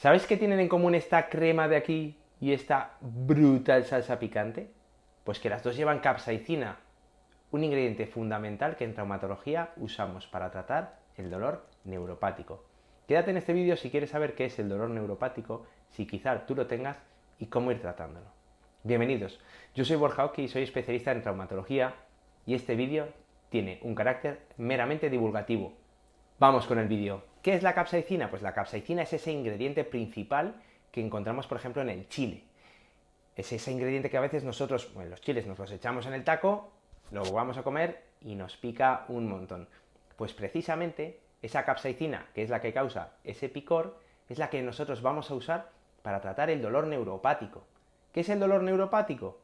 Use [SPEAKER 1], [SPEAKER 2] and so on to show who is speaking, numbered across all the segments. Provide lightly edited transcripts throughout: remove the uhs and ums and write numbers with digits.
[SPEAKER 1] ¿Sabéis qué tienen en común esta crema de aquí y esta brutal salsa picante? Pues que las dos llevan capsaicina, un ingrediente fundamental que en traumatología usamos para tratar el dolor neuropático. Quédate en este vídeo si quieres saber qué es el dolor neuropático, si quizá tú lo tengas y cómo ir tratándolo. Bienvenidos, yo soy Borja Oki y soy especialista en traumatología y este vídeo tiene un carácter meramente divulgativo. Vamos con el vídeo. ¿Qué es la capsaicina? Pues la capsaicina es ese ingrediente principal que encontramos, por ejemplo, en el chile. Es ese ingrediente que a veces nosotros, bueno, los chiles nos los echamos en el taco, lo vamos a comer y nos pica un montón. Pues precisamente esa capsaicina, que es la que causa ese picor, es la que nosotros vamos a usar para tratar el dolor neuropático. ¿Qué es el dolor neuropático?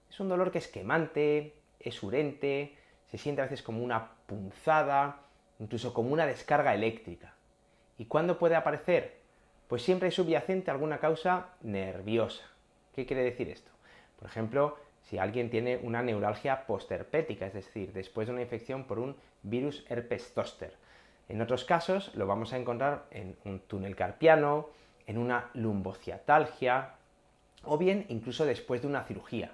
[SPEAKER 1] Es un dolor que es quemante, es urente, se siente a veces como una punzada, incluso como una descarga eléctrica. ¿Y cuándo puede aparecer? Pues siempre hay subyacente alguna causa nerviosa. ¿Qué quiere decir esto? Por ejemplo, si alguien tiene una neuralgia postherpética, es decir, después de una infección por un virus herpes zóster. En otros casos lo vamos a encontrar en un túnel carpiano, en una lumbociatalgia o bien incluso después de una cirugía.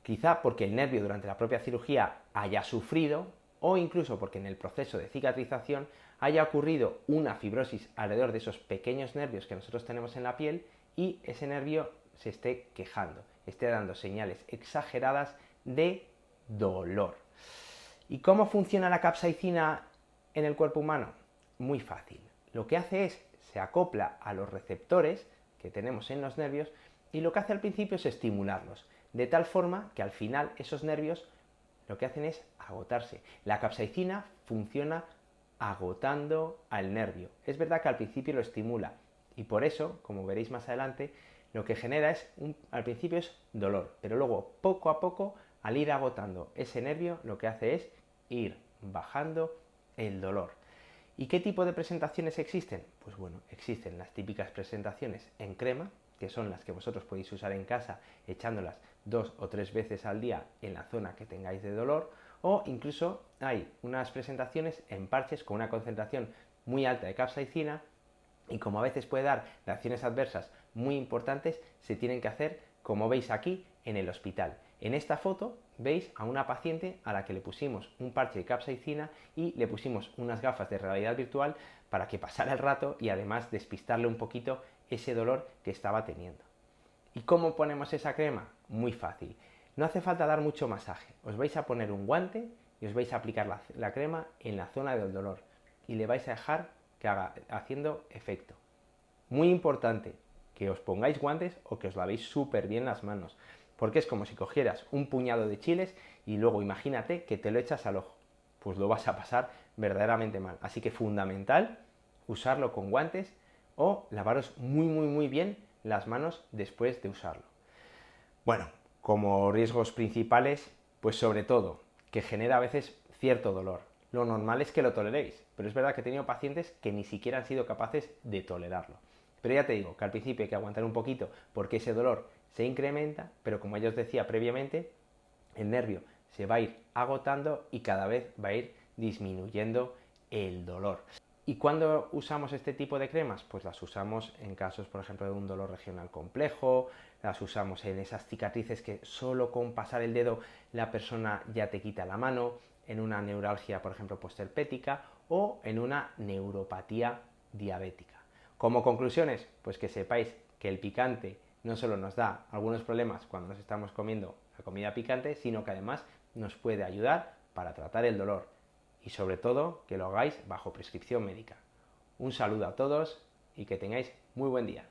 [SPEAKER 1] Quizá porque el nervio durante la propia cirugía haya sufrido o incluso porque en el proceso de cicatrización haya ocurrido una fibrosis alrededor de esos pequeños nervios que nosotros tenemos en la piel y ese nervio se esté quejando, esté dando señales exageradas de dolor. ¿Y cómo funciona la capsaicina en el cuerpo humano? Muy fácil. Lo que hace es, se acopla a los receptores que tenemos en los nervios y lo que hace al principio es estimularlos, de tal forma que al final esos nervios lo que hacen es agotarse. La capsaicina funciona agotando al nervio. Es verdad que al principio lo estimula y por eso, como veréis más adelante, lo que genera es, al principio es dolor, pero luego poco a poco, al ir agotando ese nervio, lo que hace es ir bajando el dolor. ¿Y qué tipo de presentaciones existen? Pues bueno, existen las típicas presentaciones en crema, que son las que vosotros podéis usar en casa echándolas 2 o 3 veces al día en la zona que tengáis de dolor, o incluso hay unas presentaciones en parches con una concentración muy alta de capsaicina y como a veces puede dar reacciones adversas muy importantes, se tienen que hacer como veis aquí en el hospital. En esta foto veis a una paciente a la que le pusimos un parche de capsaicina y le pusimos unas gafas de realidad virtual para que pasara el rato y además despistarle un poquito ese dolor que estaba teniendo. ¿Y cómo ponemos esa crema? Muy fácil. No hace falta dar mucho masaje. Os vais a poner un guante y os vais a aplicar la crema en la zona del dolor y le vais a dejar que haga haciendo efecto. Muy importante que os pongáis guantes o que os lavéis súper bien las manos, porque es como si cogieras un puñado de chiles y luego imagínate que te lo echas al ojo. Pues lo vas a pasar verdaderamente mal. Así que fundamental usarlo con guantes o lavaros muy bien las manos después de usarlo. Bueno, como riesgos principales, pues sobre todo, que genera a veces cierto dolor. Lo normal es que lo toleréis, pero es verdad que he tenido pacientes que ni siquiera han sido capaces de tolerarlo. Pero ya te digo que al principio hay que aguantar un poquito porque ese dolor se incrementa, pero como ya os decía previamente, el nervio se va a ir agotando y cada vez va a ir disminuyendo el dolor. ¿Y cuándo usamos este tipo de cremas? Pues las usamos en casos, por ejemplo, de un dolor regional complejo, las usamos en esas cicatrices que solo con pasar el dedo la persona ya te quita la mano, en una neuralgia, por ejemplo, postherpética o en una neuropatía diabética. Como conclusiones, pues que sepáis que el picante no solo nos da algunos problemas cuando nos estamos comiendo la comida picante, sino que además nos puede ayudar para tratar el dolor y sobre todo que lo hagáis bajo prescripción médica. Un saludo a todos y que tengáis muy buen día.